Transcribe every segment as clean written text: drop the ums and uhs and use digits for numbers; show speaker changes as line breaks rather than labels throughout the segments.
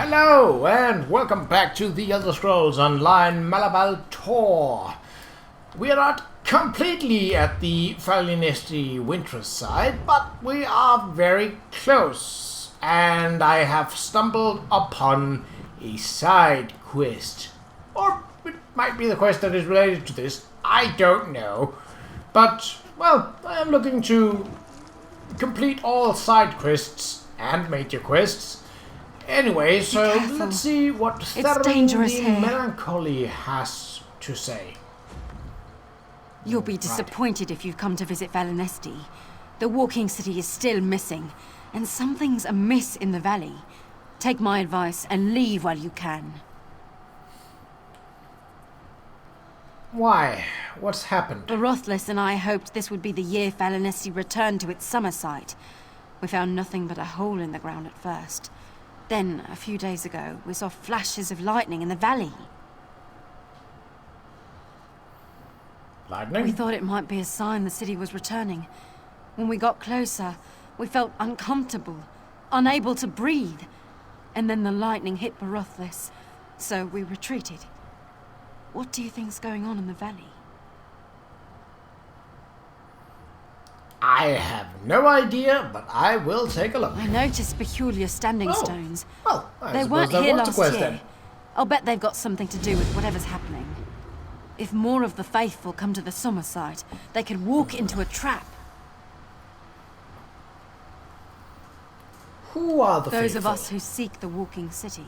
Hello, and welcome back to the Elder Scrolls Online Malabal tour. We are not completely at the Falinestrian winter side, but we are very close, and I have stumbled upon a side quest. Or it might be the quest that is related to this, I don't know. But, well, I am looking to complete all side quests and major quests. Anyway, so let's see what Thoroughly Melancholy has to say.
You'll be disappointed if you've come to visit Falinestrian. The walking city is still missing, and something's amiss in the valley. Take my advice and leave while you can.
Why? What's happened?
Rothless and I hoped this would be the year Falinestrian returned to its summer site. We found nothing but a hole in the ground at first. Then, a few days ago, we saw flashes of lightning in the valley.
Lightning?
We thought it might be a sign the city was returning. When we got closer, we felt uncomfortable, unable to breathe. And then the lightning hit Rothless, so we retreated. What do you think's going on in the valley?
I have no idea, but I will take a look.
I noticed peculiar standing stones.
Well,
they weren't here last year. I'll bet they've got something to do with whatever's happening. If more of the faithful come to the summer site, they could walk into a trap.
Who are the
Those
faithful?
of us who seek the walking city.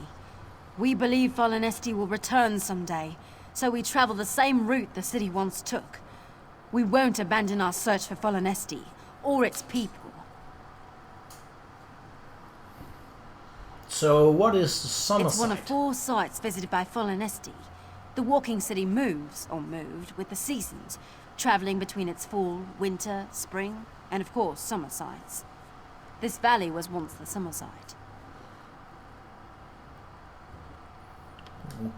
We believe Falinestrian will return someday, so we travel the same route the city once took. We won't abandon our search for Falinestrian, or its people.
So what is the summer
It's one of
site?
4 sites visited by Falinestrian. The walking city moves, or moved, with the seasons, traveling between its fall, winter, spring, and of course, summer sites. This valley was once the summer site.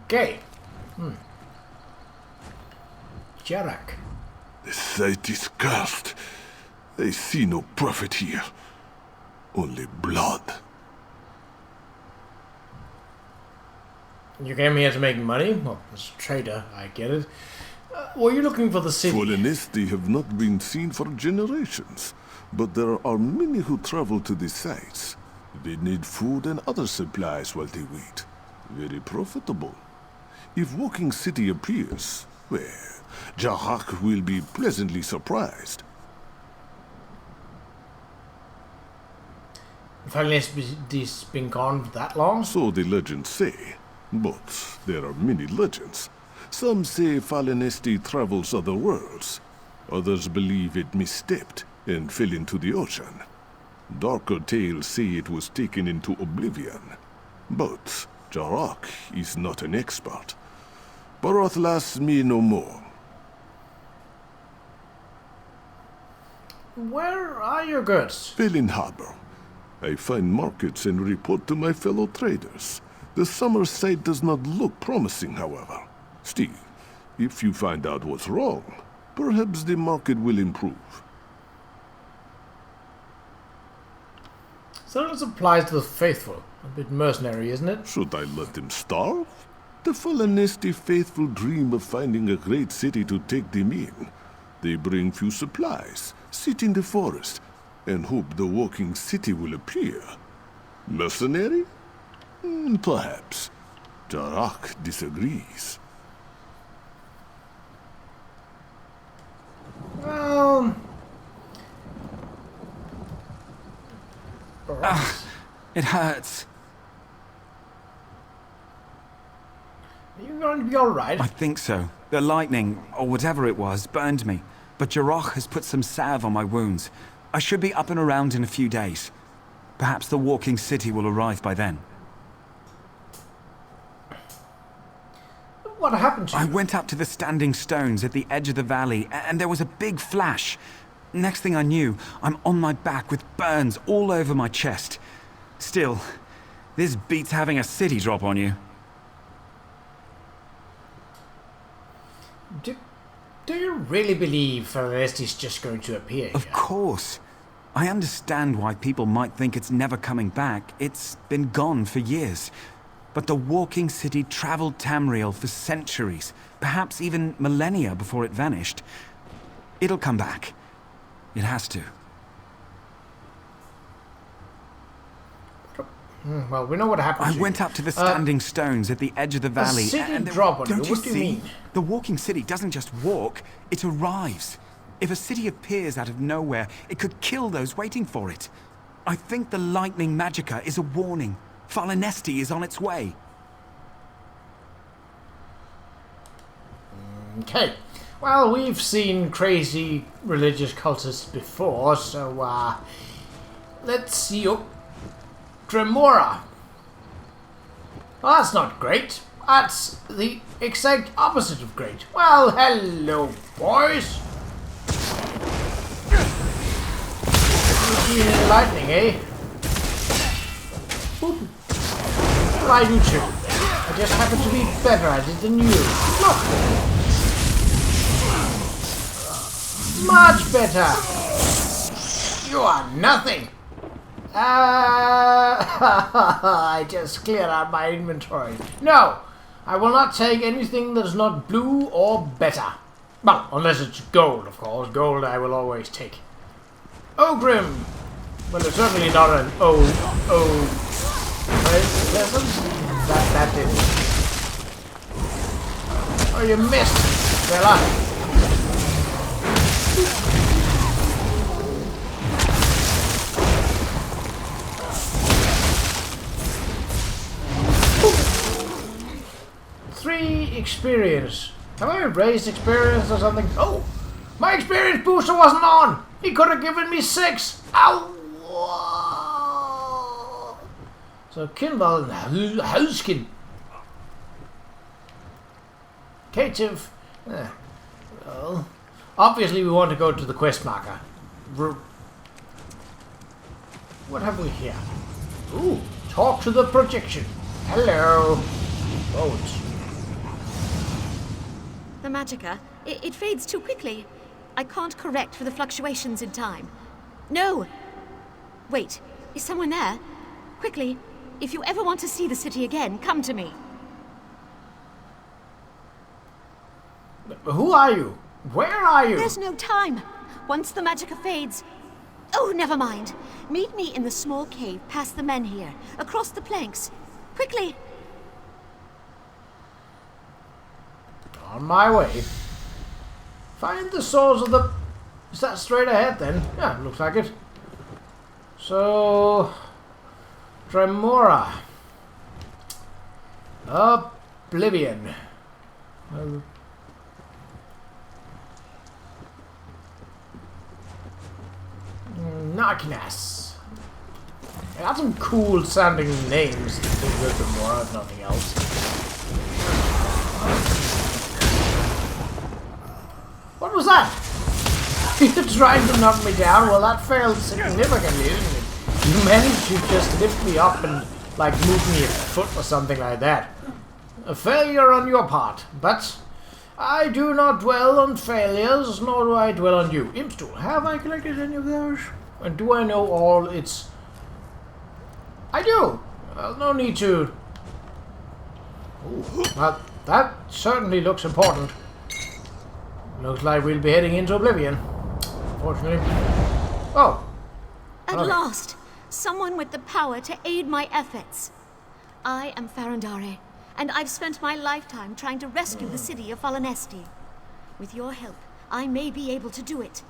Okay. Qa'Rajh.
The sight is cursed. I see no profit here. Only blood.
You came here to make money? Well, as a trader, I get it. Were you looking for the city?
Falinestrian have not been seen for generations, but there are many who travel to these sites. They need food and other supplies while they wait. Very profitable. If Walking City appears, well, Qa'Rajh will be pleasantly surprised.
Falinestrian's been gone that long?
So the legends say. But there are many legends. Some say Falinestrian travels other worlds. Others believe it misstepped and fell into the ocean. Darker tales say it was taken into oblivion. But Qa'Rajh is not an expert. Barotlas me no more.
Where are your goods?
Felin Harbor. I find markets and report to my fellow traders. The summer site does not look promising, however. Still, if you find out what's wrong, perhaps the market will improve.
So this applies to the faithful. A bit mercenary, isn't it?
Should I let them starve? The Falinestrian faithful dream of finding a great city to take them in. They bring few supplies, sit in the forest, and hope the walking city will appear. Mercenary? Perhaps. Qa'Rajh disagrees.
Well...
It hurts.
Are you going to be alright?
I think so. The lightning, or whatever it was, burned me. But Qa'Rajh has put some salve on my wounds. I should be up and around in a few days. Perhaps the walking city will arrive by then.
What happened to you?
I went up to the standing stones at the edge of the valley, and there was a big flash. Next thing I knew, I'm on my back with burns all over my chest. Still, this beats having a city drop on you.
Do you really believe Falinestrian's just going to appear here?
Of course. I understand why people might think it's never coming back. It's been gone for years. But the walking city traveled Tamriel for centuries, perhaps even millennia before it vanished. It'll come back. It has to.
Well, we know what happened.
I went up to the standing stones at the edge of the valley.
City
and
drop on you.
don't you
What do you
see?
mean?
The walking city doesn't just walk, it arrives. If a city appears out of nowhere, it could kill those waiting for it. I think the lightning magicka is a warning. Falinesti is on its way.
Okay. Well, we've seen crazy religious cultists before, so, let's see. Oh, Dremora. Well, that's not great. That's the exact opposite of great. Well, hello, boys. Lightning, eh? Boop. I do too. I just happen to be better at it than you. Look! Much better! You are nothing! I just cleared out my inventory. No! I will not take anything that is not blue or better. Well, unless it's gold, of course. Gold I will always take. Ogrim! Well, it's certainly not an pleasant. That didn't. Oh, you missed, fella. Three experience. Have I raised experience or something? Oh! My experience booster wasn't on! He could have given me 6! Ow! So, Kinval and Hauskin. Cative. Well, obviously we want to go to the quest marker. What have we here? Ooh, talk to the projection. Hello. Boats.
The magicka, it fades too quickly. I can't correct for the fluctuations in time. No! Wait, is someone there? Quickly, if you ever want to see the city again, come to me.
Who are you? Where are you?
There's no time. Once the magicka fades... Oh, never mind. Meet me in the small cave past the men here, across the planks. Quickly!
On my way. Find the source of the... Is that straight ahead then? Yeah, looks like it. So... Dremora. Oblivion. Narknas. They got some cool sounding names. Dremora, if nothing else. What was that? You're trying to knock me down? Well, that failed significantly, didn't it? You managed to just lift me up and, like, move me a foot or something like that. A failure on your part, but I do not dwell on failures, nor do I dwell on you. Impstool, have I collected any of those? And do I know all its... I do! Well, no need to... Ooh, well, that certainly looks important. Looks like we'll be heading into Oblivion. Unfortunately. Oh.
At
Okay.
last, someone with the power to aid my efforts. I am Farandare, and I've spent my lifetime trying to rescue the city of Falinesti. With your help, I may be able to do it.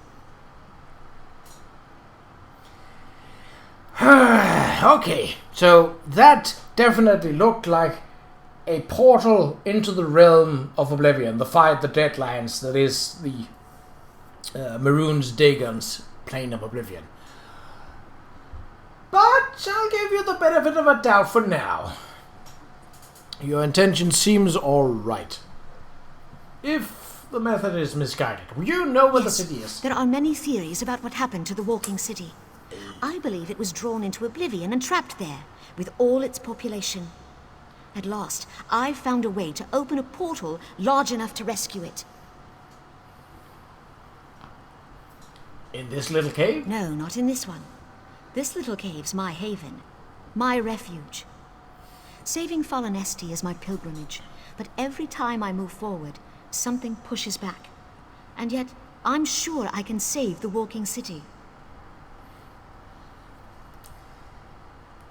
Okay, so that definitely looked like a portal into the realm of Oblivion, the Deadlands, that is the Maroon's Dagon's plane of Oblivion. But I'll give you the benefit of a doubt for now. Your intention seems alright. If the method is misguided, you know where the city is.
There are many theories about what happened to the walking city. I believe it was drawn into Oblivion and trapped there, with all its population. At last, I found a way to open a portal large enough to rescue it.
In this little cave?
No, not in this one. This little cave's my haven, my refuge. Saving Falinestrian is my pilgrimage, but every time I move forward, something pushes back. And yet, I'm sure I can save the walking city.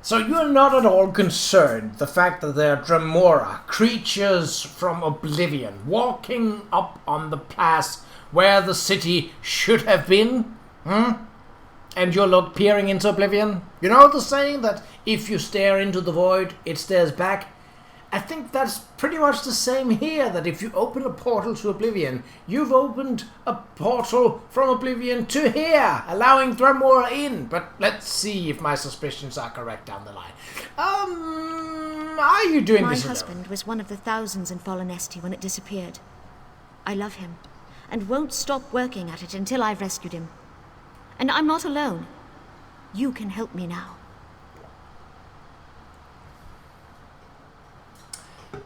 So you're not at all concerned the fact that there are Dremora, creatures from Oblivion, walking up on the pass where the city should have been? And you're peering into Oblivion? You know the saying that if you stare into the void, it stares back? I think that's pretty much the same here, that if you open a portal to Oblivion, you've opened a portal from Oblivion to here, allowing Dremora in. But let's see if my suspicions are correct down the line. Are you doing this alone?
My husband was one of the thousands in Falinestrian when it disappeared. I love him, and won't stop working at it until I've rescued him. And I'm not alone. You can help me now.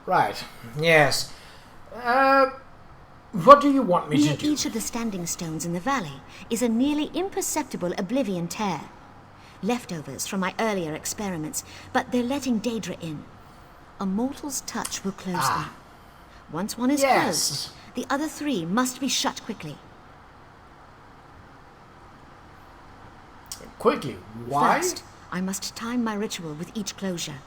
Right, yes. What do you want me to
Near
do?
each of the standing stones in the valley is a nearly imperceptible Oblivion tear. Leftovers from my earlier experiments, but they're letting Daedra in. A mortal's touch will close them. Once one is closed, the other three must be shut quickly.
Quickly, why?
First, I must time my ritual with each closure.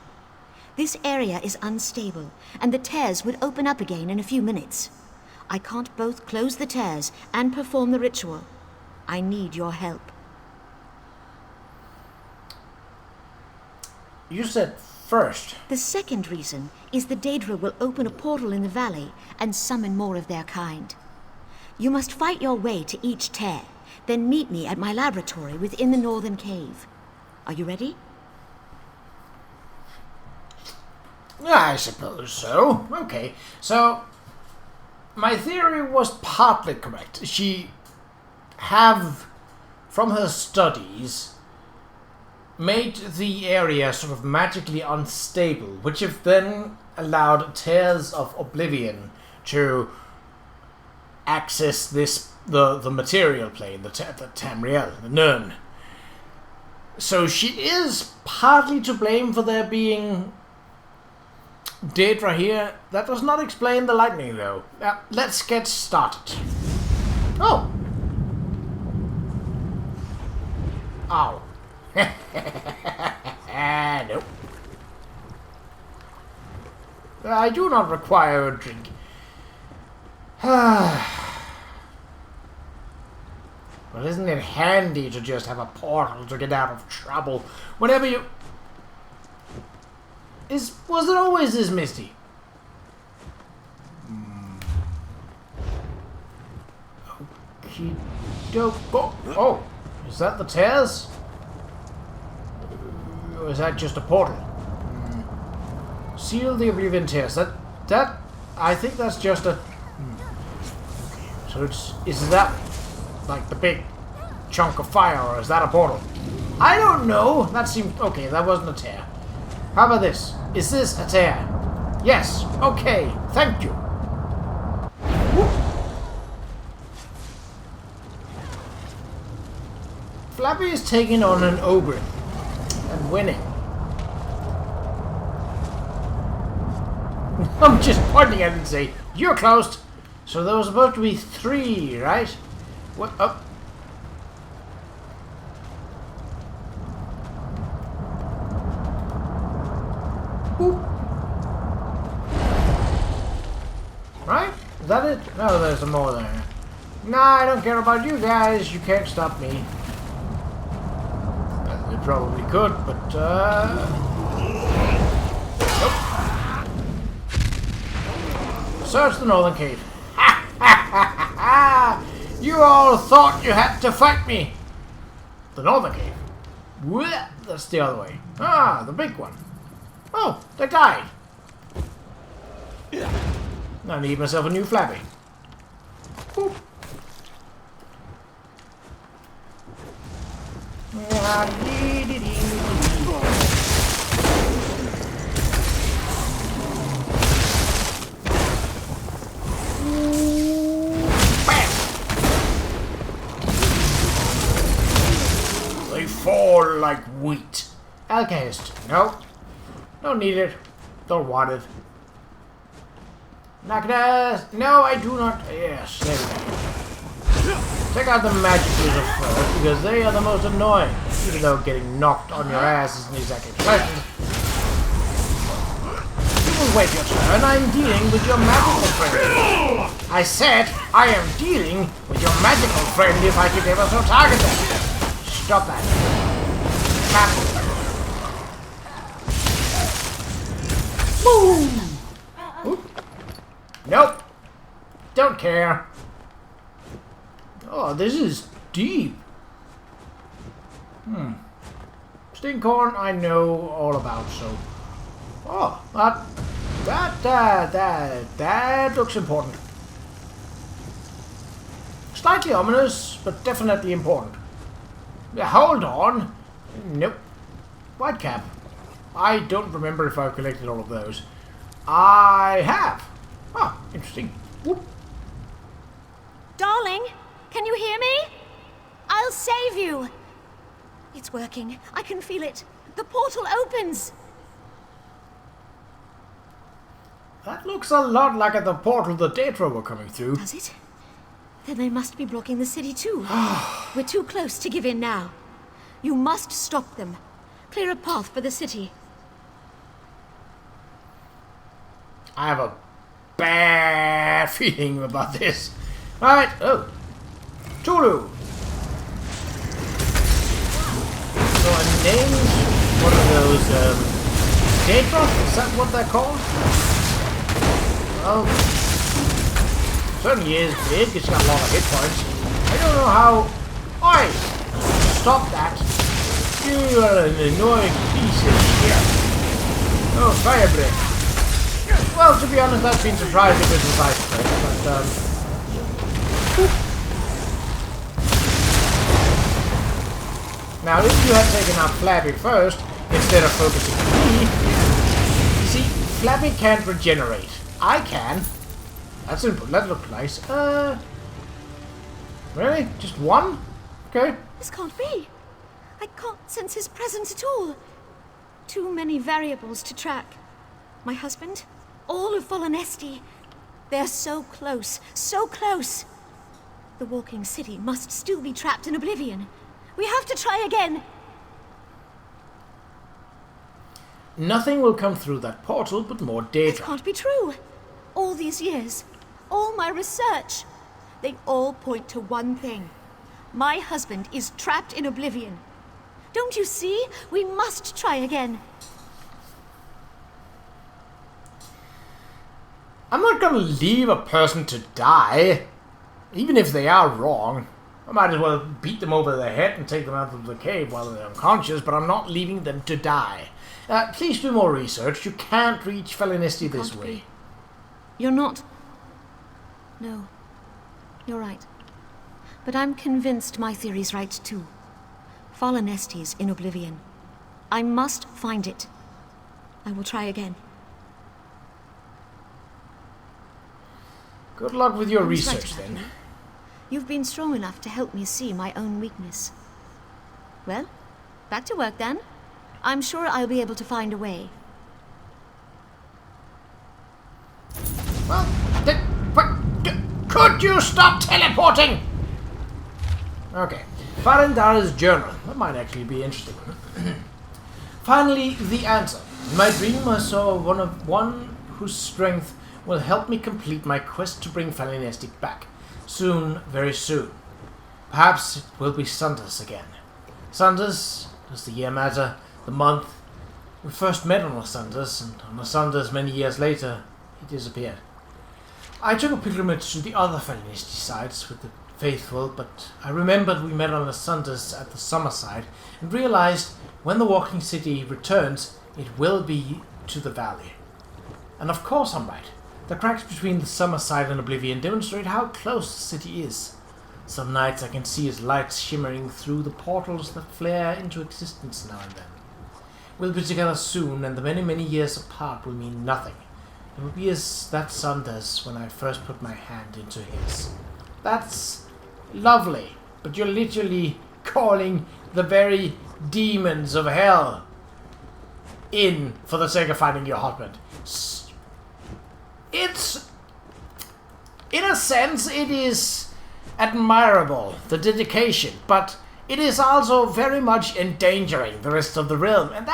This area is unstable, and the tears would open up again in a few minutes. I can't both close the tears and perform the ritual. I need your help.
You said first.
The second reason is the Daedra will open a portal in the valley and summon more of their kind. You must fight your way to each tear, then meet me at my laboratory within the northern cave. Are you ready?
I suppose so. Okay, so my theory was partly correct. She have, from her studies, made the area sort of magically unstable, which have then allowed tears of Oblivion to access the material plane, the Tamriel, the Nirn. So she is partly to blame for there being Daedra here. That does not explain the lightning, though. Let's get started. Oh! Ow. Nope. I do not require a drink. Well, isn't it handy to just have a portal to get out of trouble whenever you... Was it always this misty? Okie doke. Oh, is that the tears? Or is that just a portal? Seal the Oblivion tears. That I think that's just a... So is that like the big chunk of fire, or is that a portal? I don't know. That seemed... Okay, that wasn't a tear. How about this? Is this a tear? Yes. Okay. Thank you. Whoop. Flappy is taking on an ogre and winning. I'm just pointing at it and say, you're closed. So there was supposed to be 3, right? What? Oh. Boop. Right? Is that it? No, there's some more there. Nah, I don't care about you guys. You can't stop me. Well, you probably could, but, nope. Search the northern cave. Ha ha ha ha ha! You all thought you had to fight me. The northern cave. Blech, that's the other way. Ah, the big one. Oh, they died. I need myself a new Flappy. Boop. Bam! They fall like wheat. Alchemist, no. Don't need it. Don't want it. Knockers! No, I do not. Yes, there we go. Check out the magic user first, because they are the most annoying. Even though getting knocked on your ass isn't exactly pleasant. You will wait your turn. I'm dealing with your magical friend. I said I am dealing with your magical friend if I could ever so target them. Stop that. Tap. Boom! Oop. Nope. Don't care. Oh, this is deep. Stinkhorn I know all about, so... Oh, that looks important. Slightly ominous, but definitely important. Hold on. Nope. Whitecap. I don't remember if I've collected all of those. I have. Ah, interesting. Whoop.
Darling, can you hear me? I'll save you. It's working. I can feel it. The portal opens.
That looks a lot like the portal the Datro were coming through.
Does it? Then they must be blocking the city too. We're too close to give in now. You must stop them. Clear a path for the city.
I have a bad feeling about this. Alright, oh. Tulu. So I named one of those, Datro? Is that what they're called? Well, certainly is big. It's got a lot of hit points. I don't know how... Oi! Stop that. You are an annoying piece of shit. Oh, fire breath. Well, to be honest, I've been surprised if it was ice breath, but, Now, if you had taken out Flappy first, instead of focusing on me... You see, Flappy can't regenerate. I can. That's simple. That looked nice. Really? Just one? Okay.
This can't be. I can't sense his presence at all. Too many variables to track. My husband, all of Falinestrian. They're so close, so close. The walking city must still be trapped in oblivion. We have to try again.
Nothing will come through that portal but more
This
data.
can't be true. All these years, all my research, they all point to one thing. My husband is trapped in oblivion. Don't you see? We must try again.
I'm not gonna leave a person to die. Even if they are wrong. I might as well beat them over the head and take them out of the cave while they're unconscious, but I'm not leaving them to die. Please do more research. You can't reach Falinestrian this
Can't
way.
be. You're not... No. You're right. But I'm convinced my theory's right too. Falinestrian's in oblivion. I must find it. I will try again.
Good luck with your
I was right
research
about
then.
you. You've been strong enough to help me see my own weakness. Well, back to work then. I'm sure I'll be able to find a way.
Well, could you stop teleporting? Okay. Farendara's journal. That might actually be interesting. Finally, the answer. In my dream, I saw one whose strength will help me complete my quest to bring Falinestrian back. Soon, very soon. Perhaps it will be Sunders again. Sunders, does the year matter? The month? We first met on a Sunders, and on a Sunders many years later, he disappeared. I took a pilgrimage to the other Falinestrian sites with the faithful, but I remembered we met on a Sunders at the summer side, and realized when the walking city returns, it will be to the valley. And of course I'm right. The cracks between the summer side and oblivion demonstrate how close the city is. Some nights I can see its lights shimmering through the portals that flare into existence now and then. We'll be together soon, and the many, many years apart will mean nothing. It will be as that sun does when I first put my hand into his. That's lovely, but you're literally calling the very demons of hell in for the sake of finding your husband. it's... In a sense, it is admirable, the dedication, but it is also very much endangering the rest of the realm, and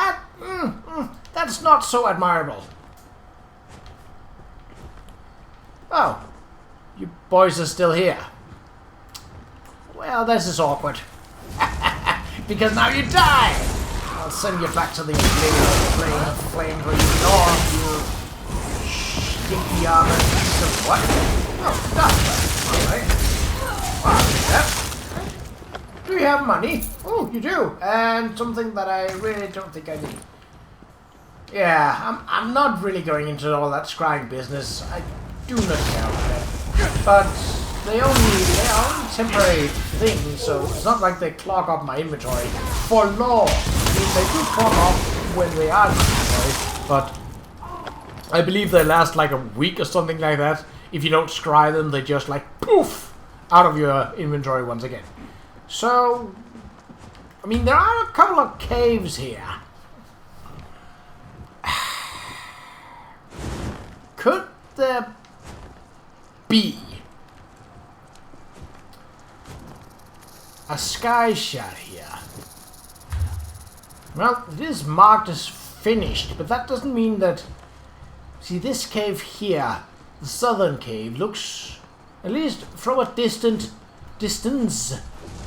that's not so admirable. Oh, you boys are still here. Well, this is awkward. Because now you die! I'll send you back to the flame where you belong, you stinky armored piece of what? Oh, done. Alright. Well, I'll take that. Do you have money? Oh, you do. And something that I really don't think I need. Yeah, I'm not really going into all that scrying business. I do not care about it. But they are only temporary things, so it's not like they clog up my inventory for long. I mean, they do clog up when they are in inventory, but I believe they last like a week or something like that. If you don't scry them, they just like poof out of your inventory once again. So, I mean, there are a couple of caves here. Could there be a sky shot here? Well, it is marked as finished, but that doesn't mean that... See, this cave here, the southern cave, looks, at least from a distance,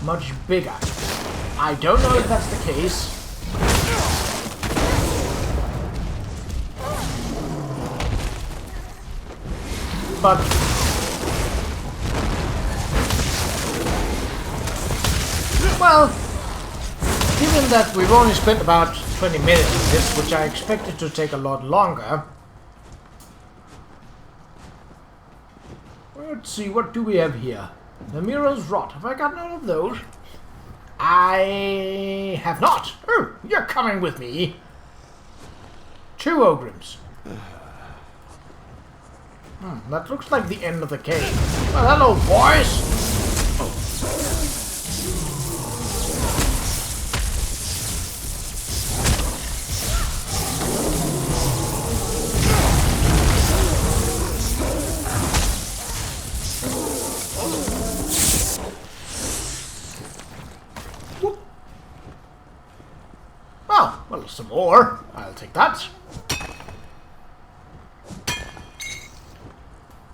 much bigger. I don't know if that's the case. But well, given that we've only spent about 20 minutes in this, which I expected to take a lot longer. Let's see, what do we have here? The mirror's rot. Have I got none of those? I have not. Oh, you're coming with me. 2 ogrims. That looks like the end of the cave. Well, hello, boys. Oh, well, some more. I'll take that.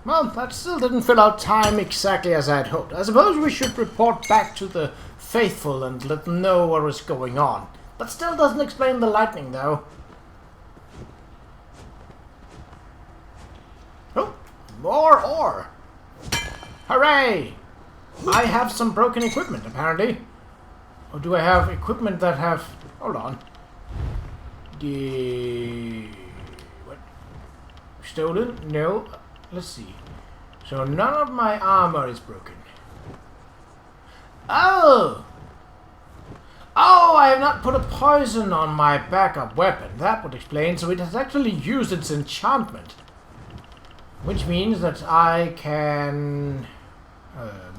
Well, that still didn't fill out time exactly as I had hoped. I suppose we should report back to the faithful and let them know what was going on. But still doesn't explain the lightning, though. Oh, more ore. Hooray! I have some broken equipment, apparently. Or do I have equipment that have... Hold on. What? Stolen? No. Let's see. So none of my armor is broken. Oh! Oh, I have not put a poison on my backup weapon. That would explain. So it has actually used its enchantment. Which means that I can...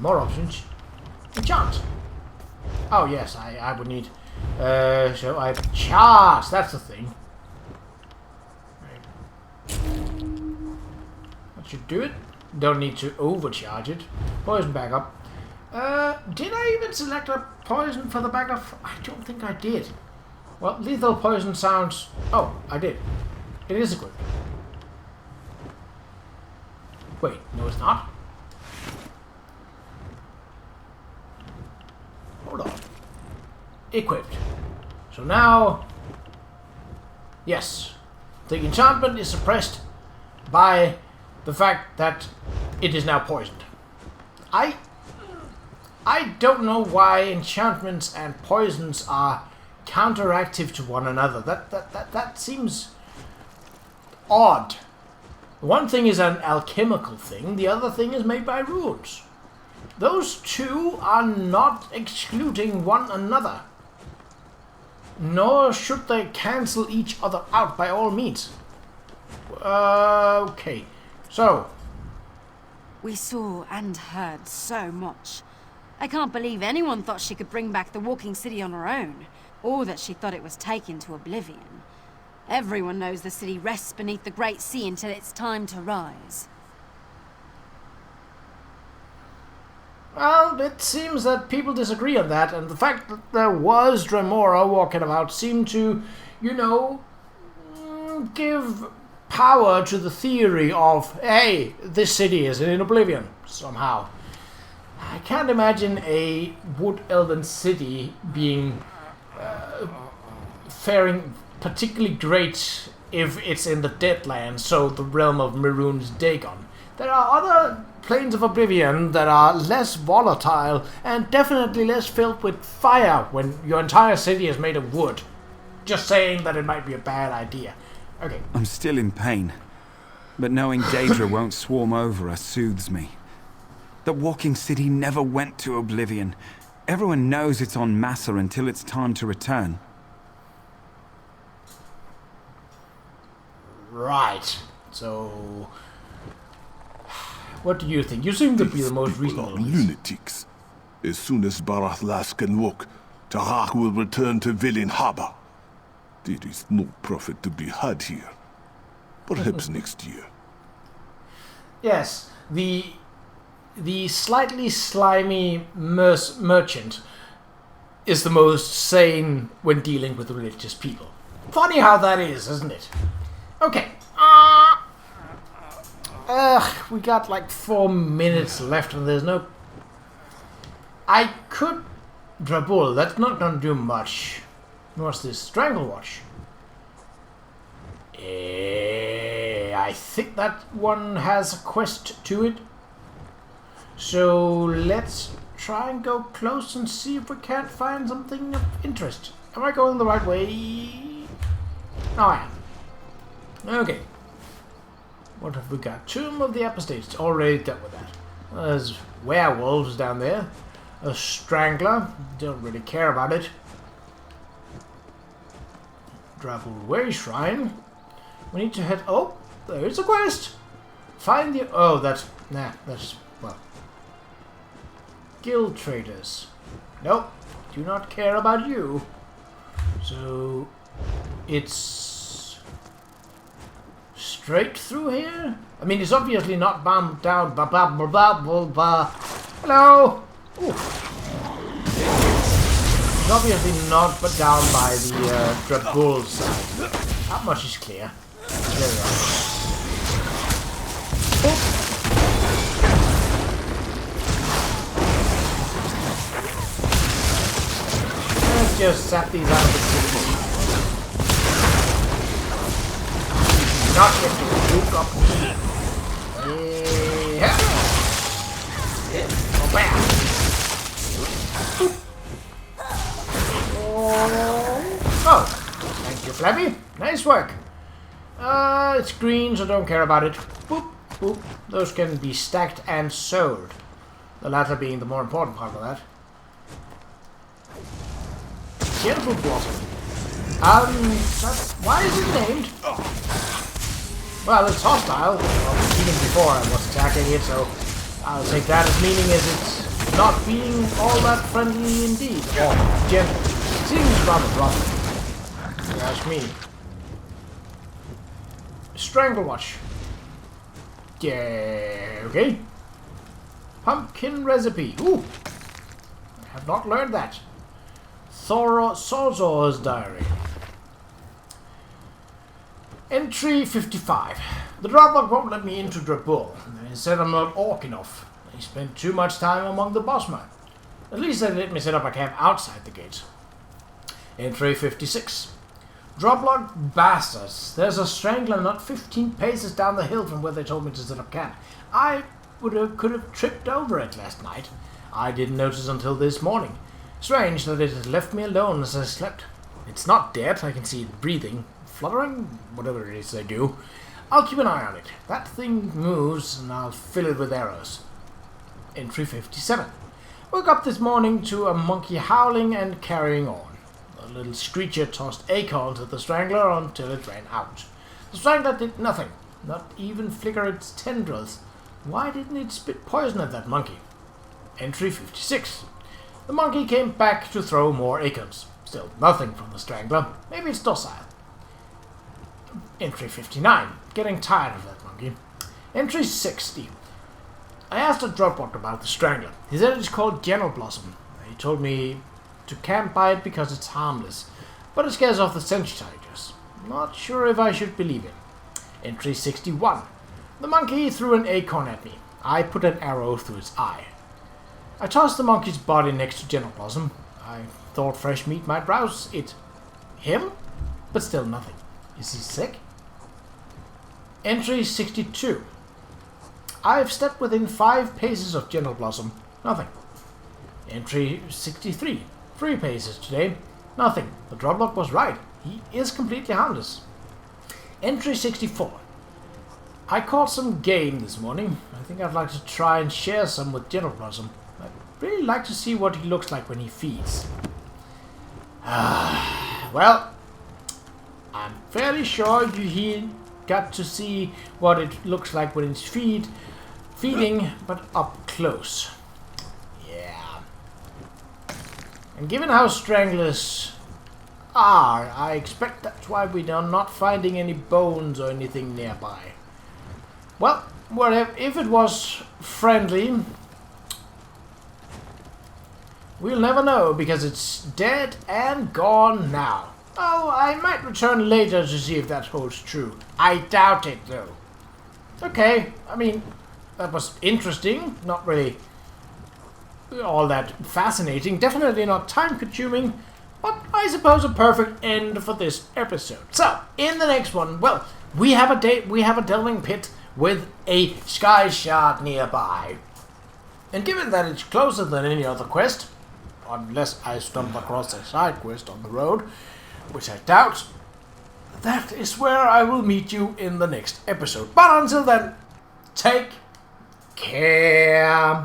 more options. Enchant. Oh yes, I would need... so I charge. That's the thing. That should do it. Don't need to overcharge it. Poison backup. Did I even select a poison for the backup? I don't think I did. Well, lethal poison sounds... Oh, I did. It is equipped. Wait, no it's not. Hold on. Equipped. So now... Yes. The enchantment is suppressed by the fact that it is now poisoned. I don't know why enchantments and poisons are counteractive to one another. That seems odd. One thing is an alchemical thing, the other thing is made by runes. Those two are not excluding one another. Nor should they cancel each other out by all means. Okay. So.
We saw and heard so much. I can't believe anyone thought she could bring back the walking city on her own, or that she thought it was taken to oblivion. Everyone knows the city rests beneath the Great Sea until it's time to rise.
Well, it seems that people disagree on that, and the fact that there was Dremora walking about seemed to, give power to the theory of, hey, this city is in oblivion, somehow. I can't imagine a wood elven city being faring particularly great if it's in the Deadlands, so the realm of Maroon's Dagon. There are other planes of oblivion that are less volatile and definitely less filled with fire when your entire city is made of wood. Just saying that it might be a bad idea. Okay.
I'm still in pain, but knowing Daedra won't swarm over us soothes me. The walking city never went to oblivion. Everyone knows it's on Massa until it's time to return.
Right. So, what do you think? You seem to be the most reasonable.
Lunatics. As soon as Barathlas can walk, Qa'Rajh will return to Villain Harbor. There is no profit to be had here. Perhaps next year.
Yes, the slightly slimy merchant is the most sane when dealing with religious people. Funny how that is, isn't it? Okay. We got like 4 minutes left and there's no... I could... Drabul, that's not gonna do much. What's this? Strangle Watch. I think that one has a quest to it. So let's try and go close and see if we can't find something of interest. Am I going the right way? No, I am. Okay. What have we got? Tomb of the Apostates. Already dealt with that. There's werewolves down there. A strangler. Don't really care about it. Drabul Way Shrine. We need to head... Oh, there is a quest. Find the... Oh, that's... Nah, that's... Well... Guild traders. Nope. Do not care about you. So... It's... straight through here? I mean, it's obviously not bound down... Blah, blah, blah, blah, blah, blah. Hello! Ooh. It's obviously not but down by the Drabul side. That much is clear. There we are. Oop. Let's just zap these out of the city. Not get to juke up me. Yeah. Oh, bam. Oh, thank you, Flabby. Nice work. It's green, so don't care about it. Boop, boop. Those can be stacked and sold. The latter being the more important part of that. Gentle Blossom. Why is it named? Well, it's hostile. Well, even before I was attacking it, so I'll take that as meaning as it's not being all that friendly indeed. Or gentle. Seems rather rough. If you ask me. Strangle Watch. Yeah, okay. Pumpkin recipe. Ooh. I have not learned that. Sozor's diary. Entry 55. The droplock won't let me into Drabul. They said I'm not orc enough. They spent too much time among the bossmen. At least they let me set up a camp outside the gates. Entry 56. Droplock bastards. There's a strangler not 15 paces down the hill from where they told me to set up camp. I could have tripped over it last night. I didn't notice until this morning. Strange that it had left me alone as I slept. It's not dead. I can see it breathing, fluttering, whatever it is they do. I'll keep an eye on it. That thing moves and I'll fill it with arrows. Entry 57. Woke up this morning to a monkey howling and carrying on. The little screecher tossed acorns at the strangler until it ran out. The strangler did nothing, not even flicker its tendrils. Why didn't it spit poison at that monkey? Entry 56. The monkey came back to throw more acorns. Still nothing from the strangler. Maybe it's docile. Entry 59. Getting tired of that monkey. Entry 60. I asked a Dropwalk about the Strangler. He said it's called General Blossom. He told me to camp by it because it's harmless, but it scares off the sensitizers. Not sure if I should believe him. Entry 61. The monkey threw an acorn at me. I put an arrow through its eye. I tossed the monkey's body next to General Blossom. I thought fresh meat might rouse it. Him? But still nothing. Is he sick? Entry 62. I've stepped within 5 paces of General Blossom. Nothing. Entry 63. 3 paces today. Nothing. The Droplock was right. He is completely harmless. Entry 64. I caught some game this morning. I think I'd like to try and share some with General Blossom. I'd really like to see what he looks like when he feeds. Well, I'm fairly sure he got to see what it looks like when it's feeding, but up close. Yeah. And given how stranglers are, I expect that's why we are not finding any bones or anything nearby. Well, whatever, if it was friendly, we'll never know because it's dead and gone now. Oh, I might return later to see if that holds true. I doubt it, though. Okay, I mean, that was interesting. Not really all that fascinating. Definitely not time-consuming. But I suppose a perfect end for this episode. So, in the next one, well, we have a delving pit with a sky shard nearby. And given that it's closer than any other quest, unless I stumble across a side quest on the road, which I doubt, that is where I will meet you in the next episode. But until then, take care.